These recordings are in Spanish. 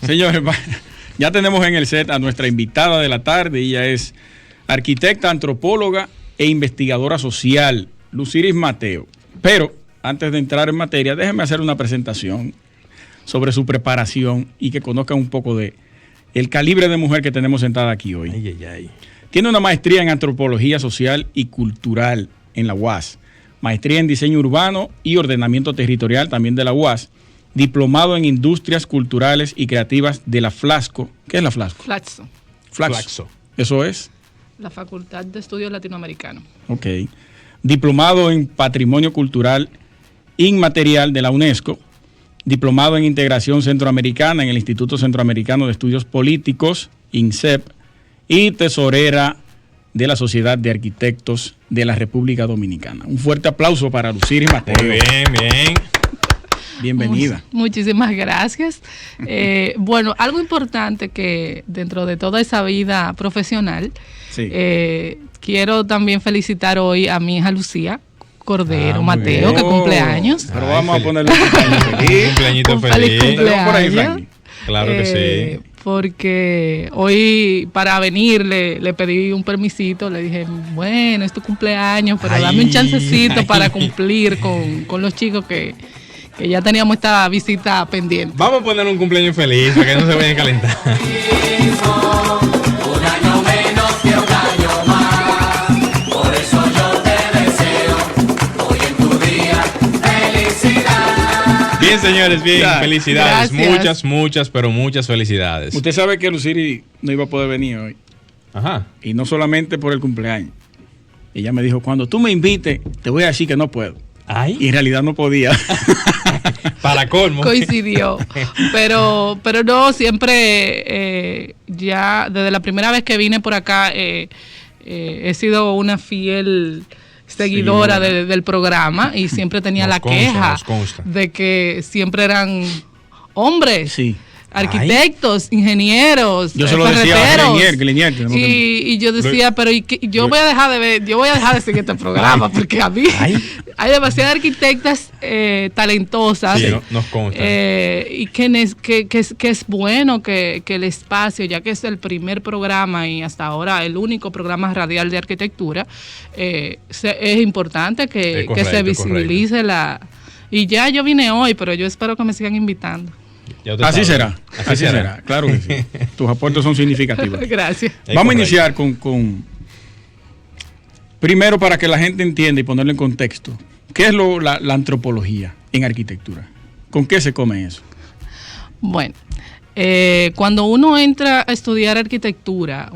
Señores, ya tenemos en el set a nuestra invitada de la tarde. Ella es arquitecta, antropóloga e investigadora social, Luciris Mateo. Pero antes de entrar en materia, déjenme hacer una presentación sobre su preparación y que conozcan un poco de el calibre de mujer que tenemos sentada aquí hoy. Tiene una maestría en antropología social y cultural en la UAS, maestría en diseño urbano y ordenamiento territorial también de la UAS, diplomado en industrias culturales y creativas de la Flasco. ¿Qué es la Flasco? Flaxo. ¿Eso es? La Facultad de Estudios Latinoamericanos. Ok. Diplomado en patrimonio cultural inmaterial de la UNESCO, diplomado en integración centroamericana en el Instituto Centroamericano de Estudios Políticos, INSEP, y tesorera de la Sociedad de Arquitectos de la República Dominicana. Un fuerte aplauso para Luciris Mateo. Muy bien. Bienvenida. Muchísimas gracias. Bueno, algo importante que dentro de toda esa vida profesional, sí. Quiero también felicitar hoy a mi hija Lucía Cordero Mateo, bien. que cumple años. Pero vamos a ponerle un cumpleaños feliz. Cumpleañito feliz feliz. Por ahí, Frankie. Claro que sí. Porque hoy para venir le pedí un permisito, le dije, bueno, es tu cumpleaños, pero dame un chancecito para cumplir con los chicos que ya teníamos esta visita pendiente. Vamos a poner un cumpleaños feliz para que no se vayan a calentar. Un año menos que un año más, por eso yo te deseo hoy en tu día felicidad. Bien, señores, bien, Ya, felicidades. gracias. Muchas felicidades. Usted sabe que Luciris no iba a poder venir hoy. Ajá. Y no solamente por el cumpleaños. Ella me dijo, cuando tú me invites, te voy a decir que no puedo. Y en realidad no podía. Para colmo. Coincidió. Pero no, siempre, ya desde la primera vez que vine por acá, he sido una fiel seguidora del programa y siempre tenía la queja de que siempre eran hombres. Sí. Arquitectos, ingenieros, yo se lo decía a Glinier, y yo decía, pero yo voy a dejar de ver, yo voy a dejar de seguir este programa porque a mí hay demasiadas arquitectas talentosas, sí, nos consta. y que es bueno que el espacio, ya que es el primer programa y hasta ahora el único programa radial de arquitectura, es importante que se visibilice y ya yo vine hoy, pero yo espero que me sigan invitando. Así será, claro que sí. Tus aportes son significativos. Gracias. Vamos a iniciar con primero, para que la gente entienda y ponerlo en contexto, ¿qué es la antropología en arquitectura? ¿Con qué se come eso? Bueno, cuando uno entra a estudiar arquitectura,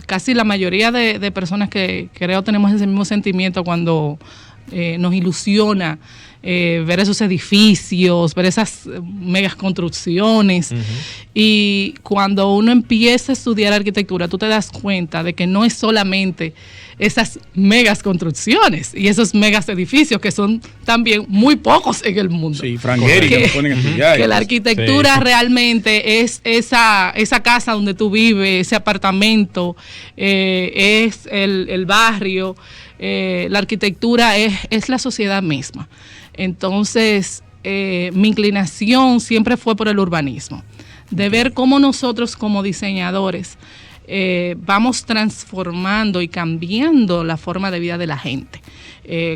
casi la mayoría de personas que creo tenemos ese mismo sentimiento cuando nos ilusiona ver esos edificios, ver esas megas construcciones. Y cuando uno empieza a estudiar arquitectura, tú te das cuenta de que no es solamente esas megas construcciones y esos megas edificios, que son también muy pocos en el mundo. Sí, Frangueri, que nos ponen a estudiar. Que la arquitectura realmente es esa casa donde tú vives, ese apartamento, es el barrio. La arquitectura es la sociedad misma. Entonces, mi inclinación siempre fue por el urbanismo, de ver cómo nosotros como diseñadores vamos transformando y cambiando la forma de vida de la gente.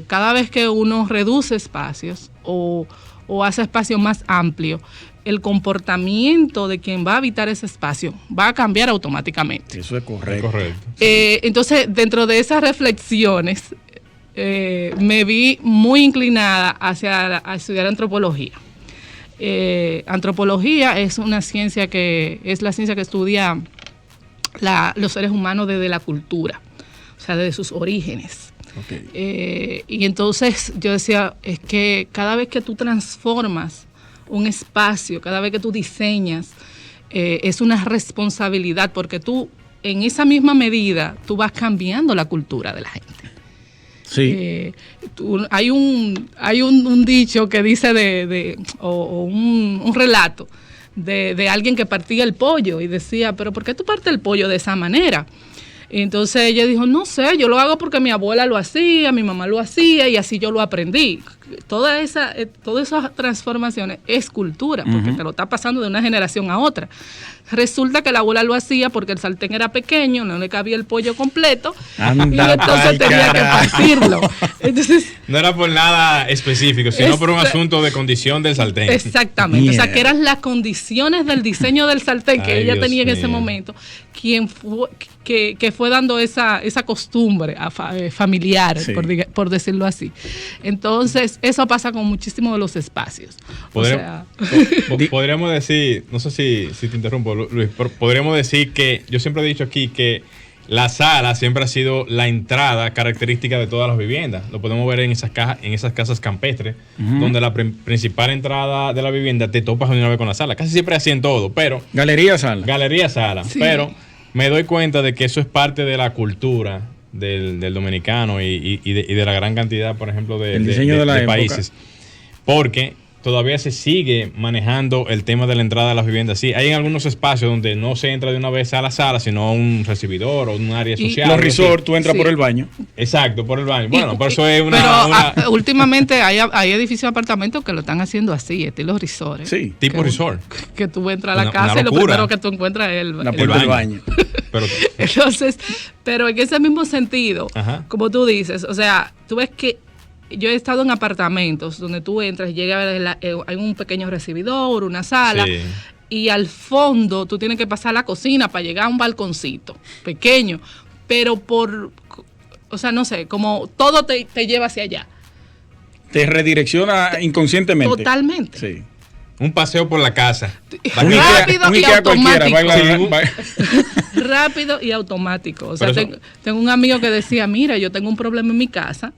Cada vez que uno reduce espacios o hace espacios más amplios, el comportamiento de quien va a habitar ese espacio va a cambiar automáticamente. Eso es correcto. Entonces, dentro de esas reflexiones, me vi muy inclinada a estudiar antropología. Antropología es una ciencia es la ciencia que estudia los seres humanos desde la cultura, o sea, desde sus orígenes. Okay. Y entonces yo decía, es que cada vez que tú transformas un espacio, cada vez que tú diseñas, es una responsabilidad, porque tú, en esa misma medida, tú vas cambiando la cultura de la gente. Sí. Hay un dicho que dice un relato de alguien que partía el pollo y decía, pero ¿por qué tú partes el pollo de esa manera? Y entonces ella dijo, no sé, yo lo hago porque mi abuela lo hacía, mi mamá lo hacía y así yo lo aprendí. Todas esas transformaciones es cultura, porque te lo está pasando de una generación a otra. Resulta que la abuela lo hacía porque el sartén era pequeño, no le cabía el pollo completo, Anda y entonces tenía que partirlo. Entonces, No era por nada específico, sino por un asunto de condición del sartén. exactamente, o sea, Mierda. que eran las condiciones del diseño del sartén que Ay, ella Dios tenía en ese mío. momento, que fue dando esa costumbre familiar, Sí. por decirlo así. Entonces, eso pasa con muchísimos de los espacios. O sea, Podríamos decir, no sé si te interrumpo, Luis, pero podríamos decir que yo siempre he dicho aquí que la sala siempre ha sido la entrada característica de todas las viviendas. Lo podemos ver en esas casas campestres, donde la principal entrada de la vivienda te topas de una vez con la sala. Casi siempre así en todo, pero Galería Sala. galería sala. Sí. Pero me doy cuenta de que eso es parte de la cultura del dominicano y de la gran cantidad, por ejemplo, El diseño de la época. países. Porque todavía se sigue manejando el tema de la entrada a las viviendas. Sí, hay en algunos espacios donde no se entra de una vez a la sala, sino a un recibidor o un área Y social. Los algo así. resorts, tú entras Sí. por el baño. Exacto, por el baño. y- Bueno, por eso es pero una últimamente hay edificios de apartamentos que lo están haciendo así, estilo resort. Sí. tipo que- resort. Que tú entras a la Una casa y lo locura. primero que tú encuentras es La el puerta del baño. Pero Entonces, pero en ese mismo sentido, Ajá. como tú dices, o sea, tú ves que yo he estado en apartamentos donde tú entras y llega hay un pequeño recibidor, una sala, Sí. y al fondo tú tienes que pasar a la cocina para llegar a un balconcito pequeño, pero o sea, no sé, como todo te lleva hacia allá. Te redirecciona inconscientemente. Totalmente. Sí. un paseo por la casa. Un Ikea- Rápido un y Ikea cualquiera, automático. baila- Rápido y automático. O sea, Pero eso- tengo un amigo que decía, mira, yo tengo un problema en mi casa.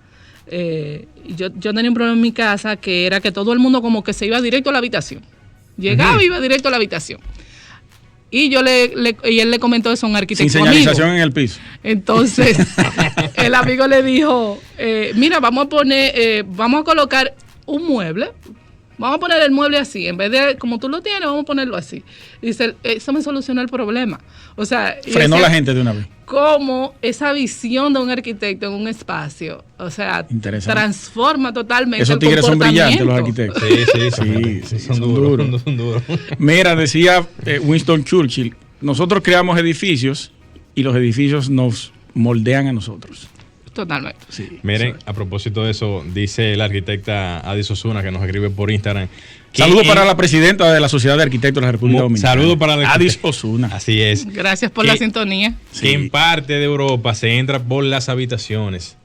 Yo tenía un problema en mi casa que era que todo el mundo como que se iba directo a la habitación. Llegaba y iba directo a la habitación. Y y él le comentó eso a un arquitecto Sin amigo. señalización en el piso. Entonces, el amigo le dijo, mira, vamos a colocar un mueble. Vamos a poner el mueble así, en vez de como tú lo tienes, vamos a ponerlo así. Y dice, eso me solucionó el problema. O sea, y Frenó decía, la gente de una vez. cómo esa visión de un arquitecto en un espacio, o sea, Interesante. transforma totalmente Esos el tigres son brillantes, los comportamiento. arquitectos. Sí, son son duros. duros. Son duros. Mira, decía Winston Churchill, nosotros creamos edificios y los edificios nos moldean a nosotros. Totalmente. Sí. Miren, a propósito de eso, dice la arquitecta Adis Osuna, que nos escribe por Instagram. que Saludos en- para la presidenta de la Sociedad de Arquitectos de la República Dominicana. Saludos para la Adis Osuna. Así es. Gracias por Que- la sintonía. Que en parte de Europa se entra por las habitaciones.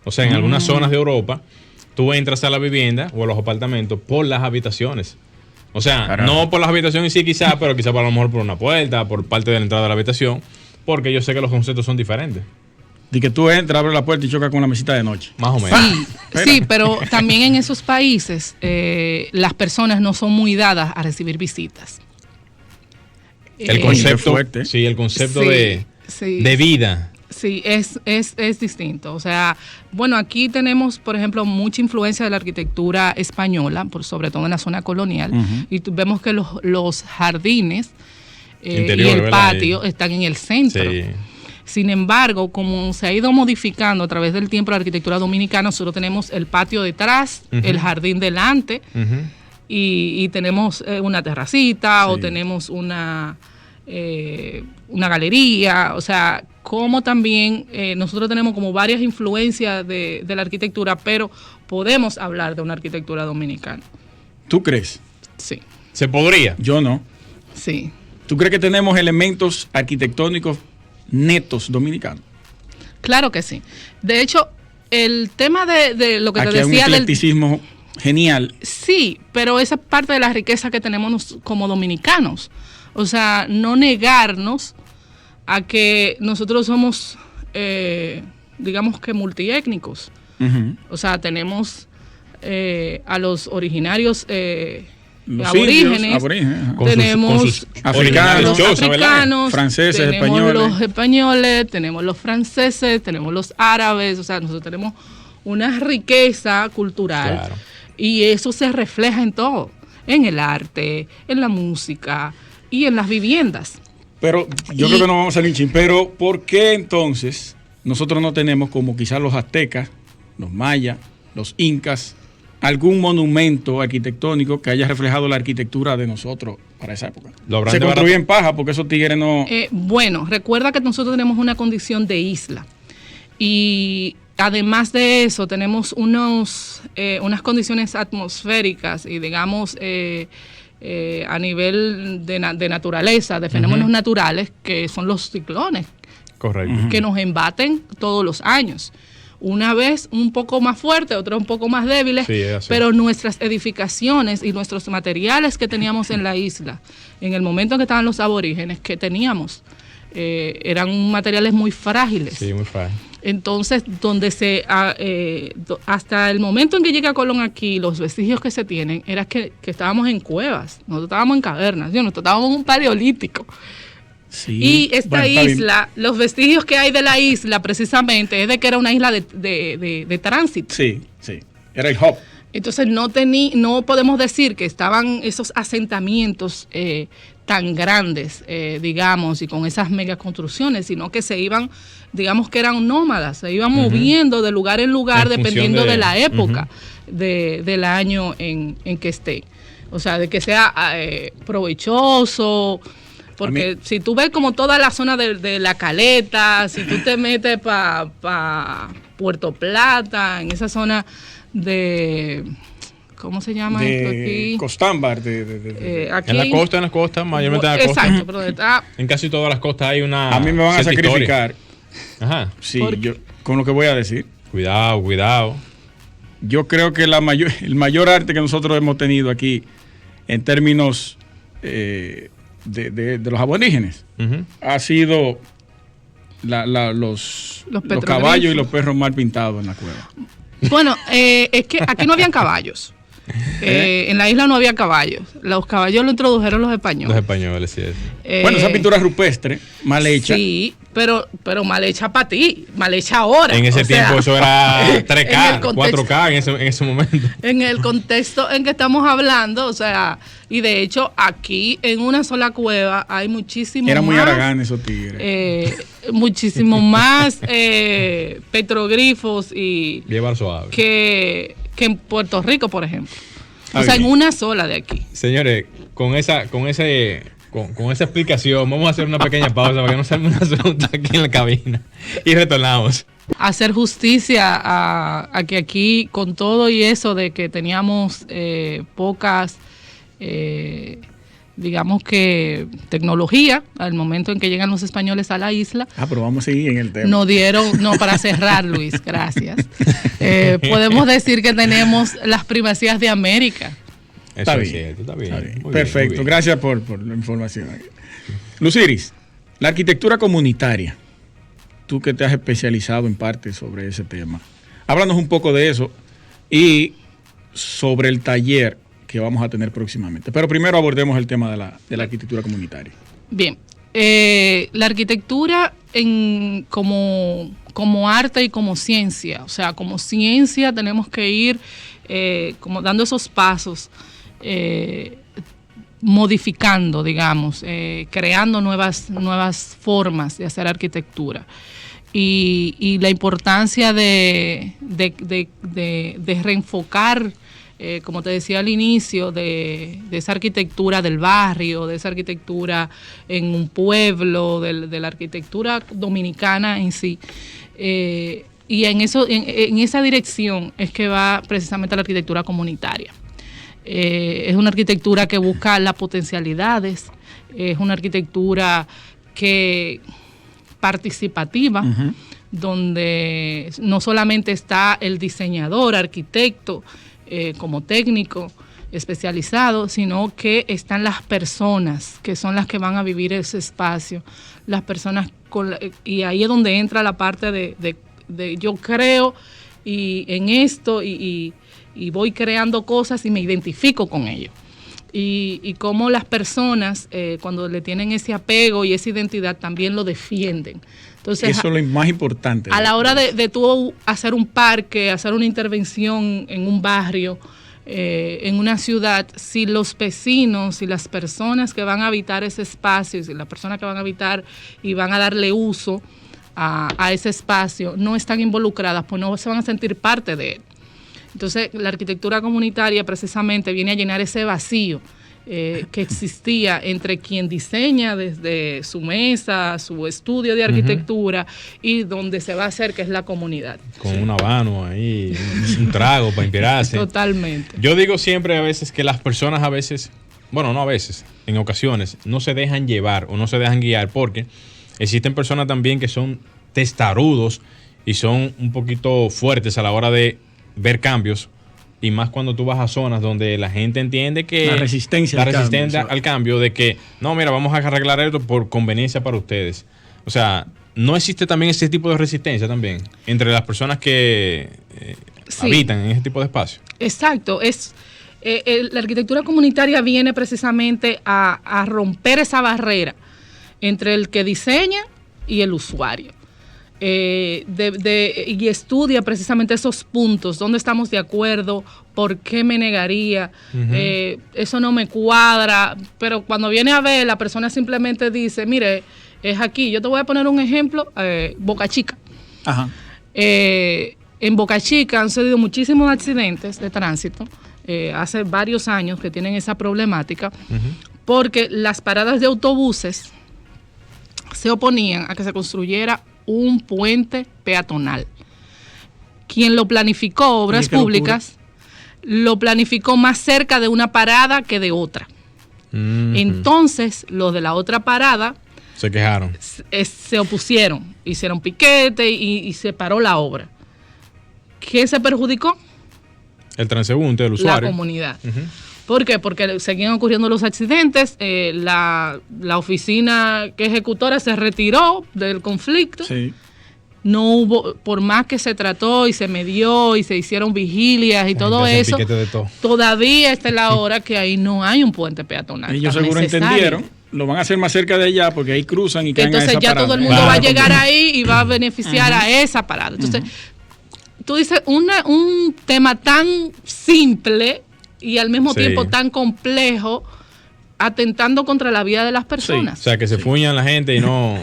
O sea, en algunas zonas de Europa, tú entras a la vivienda o a los apartamentos por las habitaciones. O sea, Carajo. no por las habitaciones en sí quizás, pero quizás a lo mejor por una puerta, por parte de la entrada de la habitación, porque yo sé que los conceptos son diferentes. De que tú entras, abres la puerta y chocas con la mesita de noche. Más o menos. Sí, pero también en esos países las personas no son muy dadas a recibir visitas. El Eh, concepto, fuerte. sí, el concepto Sí, de, sí. de vida. Sí, es distinto. O sea, bueno, aquí tenemos, por ejemplo, mucha influencia de la arquitectura española, sobre todo en la zona colonial, y vemos que los jardines y Interior, el ¿verdad? patio están en el centro. Sí. Sin embargo, como se ha ido modificando a través del tiempo la arquitectura dominicana, nosotros tenemos el patio detrás, el jardín delante, Ujú. y tenemos una terracita o Sí. tenemos una galería, o sea, como también nosotros tenemos como varias influencias de la arquitectura, pero podemos hablar de una arquitectura dominicana. ¿Tú crees? Sí, Se podría. Yo no. sí. ¿Tú crees que tenemos elementos arquitectónicos netos dominicanos? Claro que sí. De hecho, el tema de lo que Aquí te hay un decía del... eclecticismo genial. Sí, pero esa es parte de la riqueza que tenemos como dominicanos. O sea, no negarnos a que nosotros somos, digamos que multiétnicos. Ujú. O sea, tenemos a los originarios Los aborígenes, indios, aborígenes, ajá. tenemos con sus africanos, originales los chozas, ¿verdad? africanos, Franceses, tenemos españoles. los españoles, tenemos los franceses, tenemos los árabes, o sea, nosotros tenemos una riqueza cultural Claro. y eso se refleja en todo, en el arte, en la música y en las viviendas. Pero yo creo que no vamos a salir chin. Pero ¿por qué entonces nosotros no tenemos, como quizás los aztecas, los mayas, los incas, algún monumento arquitectónico que haya reflejado la arquitectura de nosotros para esa época? Se construye en paja porque esos tigres no... Bueno, recuerda que nosotros tenemos una condición de isla y además de eso tenemos unas condiciones atmosféricas y digamos a nivel de naturaleza, de fenómenos naturales que son los ciclones. Correcto. Que nos embaten todos los años. Una vez un poco más fuerte, otra un poco más débiles, sí, pero nuestras edificaciones y nuestros materiales que teníamos en la isla, en el momento en que estaban los aborígenes, que teníamos, eran materiales muy frágiles. Sí, muy frágiles. Entonces, hasta el momento en que llega Colón aquí, los vestigios que se tienen, era que estábamos en cuevas, nosotros estábamos en cavernas, nosotros estábamos en un paleolítico. Sí. Y esta isla, los vestigios que hay de la isla precisamente es de que era una isla de tránsito. Sí, sí, era el hub. Entonces no podemos decir que estaban esos asentamientos tan grandes, digamos, y con esas megaconstrucciones, sino que se iban, digamos que eran nómadas, se iban moviendo de lugar en lugar dependiendo de la época del año en que esté. O sea, de que sea provechoso. Porque si tú ves como toda la zona de La Caleta, si tú te metes para Puerto Plata, en esa zona de... ¿Cómo se llama esto aquí? Costámbar. Aquí, en la costa, mayormente en la costa. Exacto, pero está... En casi todas las costas hay una... A mí me van a sacrificar. Ajá. Sí, con lo que voy a decir. Cuidado. Yo creo que el mayor arte que nosotros hemos tenido aquí, en términos... De los aborígenes ha sido los caballos y los perros mal pintados en la cueva. Bueno, es que aquí no habían caballos. En la isla no había caballos. Los caballos lo introdujeron los españoles. Los españoles, sí. Bueno, esa pintura rupestre, mal hecha. Sí, pero mal hecha para ti, mal hecha ahora. En ese tiempo eso era 3K, 4K en ese momento. En el contexto en que estamos hablando, o sea, y de hecho aquí en una sola cueva hay muchísimo más. Era muy Aragán esos tigres. Muchísimo más petroglifos y... Llevar suave. Que en Puerto Rico, por ejemplo. O sea, en una sola de aquí. Señores, con esa explicación, vamos a hacer una pequeña pausa para que no salga una pregunta aquí en la cabina. Y retornamos. Hacer justicia a que aquí, con todo y eso de que teníamos pocas, digamos que tecnología, al momento en que llegan los españoles a la isla. Pero vamos a seguir en el tema. Nos dieron, para cerrar, Luis, gracias. Podemos decir que tenemos las primacías de América. Está bien. Perfecto, bien. Gracias por la información. Luciris, la arquitectura comunitaria, tú que te has especializado en parte sobre ese tema, háblanos un poco de eso y sobre el taller que vamos a tener próximamente. Pero primero abordemos el tema de la arquitectura comunitaria. Bien, la arquitectura como arte y como ciencia, o sea, como ciencia tenemos que ir como dando esos pasos, modificando, digamos, creando nuevas formas de hacer arquitectura. Y la importancia de reenfocar, como te decía al inicio, de esa arquitectura del barrio, de esa arquitectura en un pueblo, de la arquitectura dominicana en sí. Y en esa dirección es que va precisamente la arquitectura comunitaria. Es una arquitectura que busca las potencialidades, es una arquitectura participativa, donde no solamente está el diseñador, arquitecto, como técnico especializado, sino que están las personas que son las que van a vivir ese espacio, las personas y ahí es donde entra la parte de yo creo y en esto y voy creando cosas y me identifico con ello. Y cómo las personas cuando le tienen ese apego y esa identidad también lo defienden. Entonces, eso es lo más importante. A la hora de tú hacer un parque, hacer una intervención en un barrio, en una ciudad, si los vecinos y las personas que van a habitar ese espacio, si las personas que van a habitar y van a darle uso a ese espacio no están involucradas, pues no se van a sentir parte de él. Entonces, la arquitectura comunitaria precisamente viene a llenar ese vacío que existía entre quien diseña desde su mesa, su estudio de arquitectura y donde se va a hacer, que es la comunidad. Con un habano ahí, un trago para inspirarse. Totalmente. Yo digo siempre a veces que las personas a veces, bueno, no a veces, en ocasiones, no se dejan llevar o no se dejan guiar porque existen personas también que son testarudos y son un poquito fuertes a la hora de ver cambios. Y más cuando tú vas a zonas donde la gente entiende que la resistencia al cambio de que, no, mira, vamos a arreglar esto por conveniencia para ustedes. O sea, ¿no existe también ese tipo de resistencia también entre las personas que habitan en ese tipo de espacios? Exacto. La arquitectura comunitaria viene precisamente a romper esa barrera entre el que diseña y el usuario. Y estudia precisamente esos puntos, dónde estamos de acuerdo, por qué me negaría, eso no me cuadra, pero cuando viene a ver, la persona simplemente dice, mire, es aquí, yo te voy a poner un ejemplo, Boca Chica. Ajá. En Boca Chica han sucedido muchísimos accidentes de tránsito, hace varios años que tienen esa problemática, porque las paradas de autobuses se oponían a que se construyera un puente peatonal. Quien lo planificó, Obras Públicas, lo planificó más cerca de una parada que de otra. Entonces, los de la otra parada se quejaron. Se opusieron, hicieron piquete y se paró la obra. ¿Quién se perjudicó? El transeúnte, el usuario. La comunidad. ¿Por qué? Porque seguían ocurriendo los accidentes, la oficina que ejecutora se retiró del conflicto. Sí. No hubo, por más que se trató y se medió y se hicieron vigilias y todo eso, todavía está la hora que ahí no hay un puente peatonal. Ellos seguro entendieron, lo van a hacer más cerca de allá porque ahí cruzan y caen entonces a esa ya parada. todo el mundo va a llegar ahí y va a beneficiar a esa parada. Entonces, tú dices un tema tan simple y al mismo tiempo tan complejo, atentando contra la vida de las personas. O sea, que se fuñan la gente y no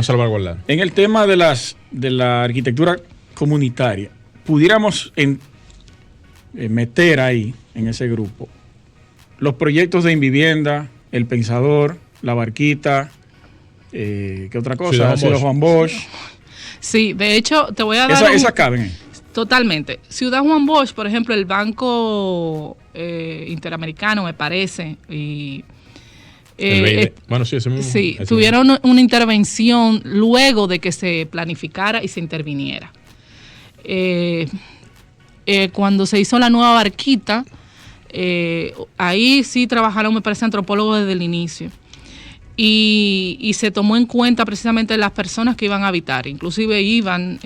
salvaguardar. En el tema de la arquitectura comunitaria, pudiéramos meter ahí, en ese grupo, los proyectos de Invivienda, El Pensador, La Barquita, ¿qué otra cosa? Ciudad Juan Bosch. Sí, de hecho, te voy a dar... Esas caben ahí. Totalmente. Ciudad Juan Bosch, por ejemplo, el Banco Interamericano, me parece, y bueno, sí, ese mismo. Sí, tuvieron una intervención luego de que se planificara y se interviniera. Cuando se hizo la nueva Barquita, ahí sí trabajaron, me parece, antropólogos desde el inicio. Y se tomó en cuenta precisamente las personas que iban a habitar. Inclusive iban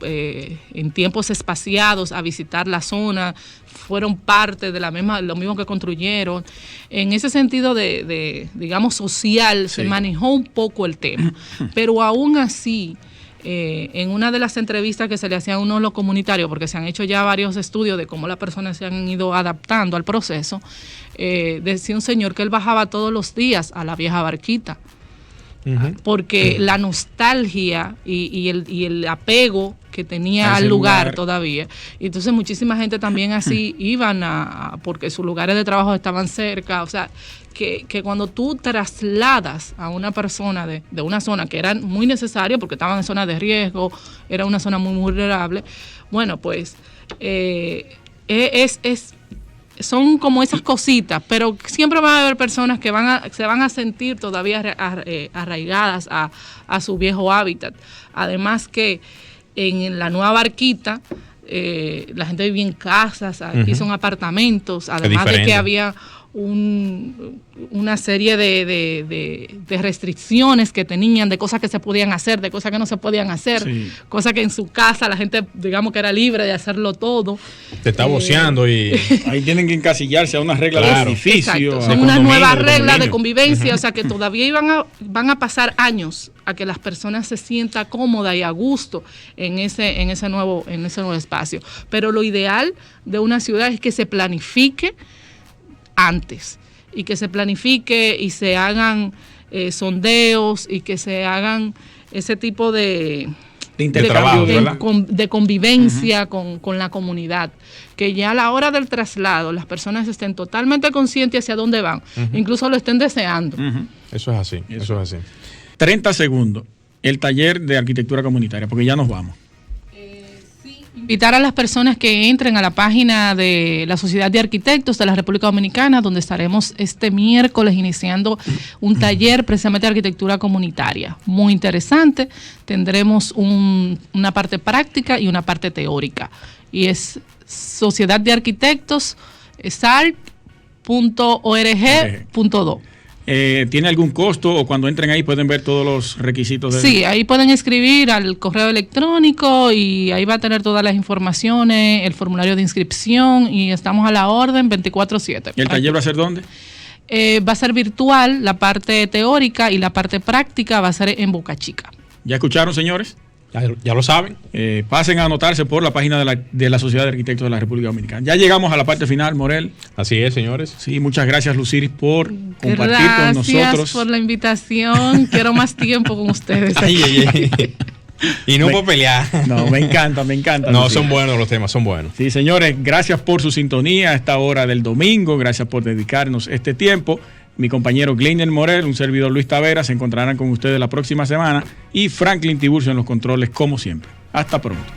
en tiempos espaciados a visitar la zona, fueron parte de lo mismo que construyeron. En ese sentido digamos, social, se manejó un poco el tema. Pero aún así, en una de las entrevistas que se le hacían a uno de los comunitarios, porque se han hecho ya varios estudios de cómo las personas se han ido adaptando al proceso, decía un señor que él bajaba todos los días a la vieja Barquita, porque la nostalgia y el apego que tenía al lugar todavía. Y entonces muchísima gente también así iban porque sus lugares de trabajo estaban cerca. O sea, que cuando tú trasladas a una persona de una zona que era muy necesaria porque estaban en zona de riesgo, era una zona muy vulnerable, bueno, pues son como esas cositas, pero siempre van a haber personas que se van a sentir todavía arraigadas a su viejo hábitat. Además que en la nueva Barquita, la gente vivía en casas, aquí son apartamentos, además de que había una serie de restricciones que tenían, de cosas que se podían hacer, de cosas que no se podían hacer, cosas que en su casa la gente, digamos que era libre de hacerlo todo. Te está voceando y... Ahí tienen que encasillarse a una regla del edificio. Exacto. Son unas nuevas reglas de convivencia, o sea que todavía van a pasar años a que las personas se sientan cómodas y a gusto en ese nuevo espacio. Pero lo ideal de una ciudad es que se planifique antes y que se planifique y se hagan sondeos y que se hagan ese tipo de intercambio, de convivencia con la comunidad, que ya a la hora del traslado las personas estén totalmente conscientes hacia dónde van, incluso lo estén deseando. Eso es así, eso es así. 30 segundos, el taller de arquitectura comunitaria, porque ya nos vamos. Invitar a las personas que entren a la página de la Sociedad de Arquitectos de la República Dominicana, donde estaremos este miércoles iniciando un taller precisamente de arquitectura comunitaria. Muy interesante. Tendremos una parte práctica y una parte teórica. Y es Sociedad de Arquitectos, SARC.org.do. ¿Tiene algún costo o cuando entren ahí pueden ver todos los requisitos? Sí, ahí pueden escribir al correo electrónico y ahí va a tener todas las informaciones, el formulario de inscripción y estamos a la orden 24/7. ¿Y el taller va a ser dónde? Va a ser virtual, la parte teórica y la parte práctica va a ser en Boca Chica. ¿Ya escucharon, señores? Ya lo saben. Pasen a anotarse por la página de la Sociedad de Arquitectos de la República Dominicana. Ya llegamos a la parte final, Morel. Así es, señores. Sí, muchas gracias, Luciris, por compartir con nosotros. Gracias por la invitación. Quiero más tiempo con ustedes. Y no puedo pelear. No, me encanta. No, son buenos los temas, son buenos. Sí, señores, gracias por su sintonía a esta hora del domingo. Gracias por dedicarnos este tiempo. Mi compañero Gleiner Morel, un servidor Luis Tavera, se encontrarán con ustedes la próxima semana y Franklin Tiburcio en los controles como siempre. Hasta pronto.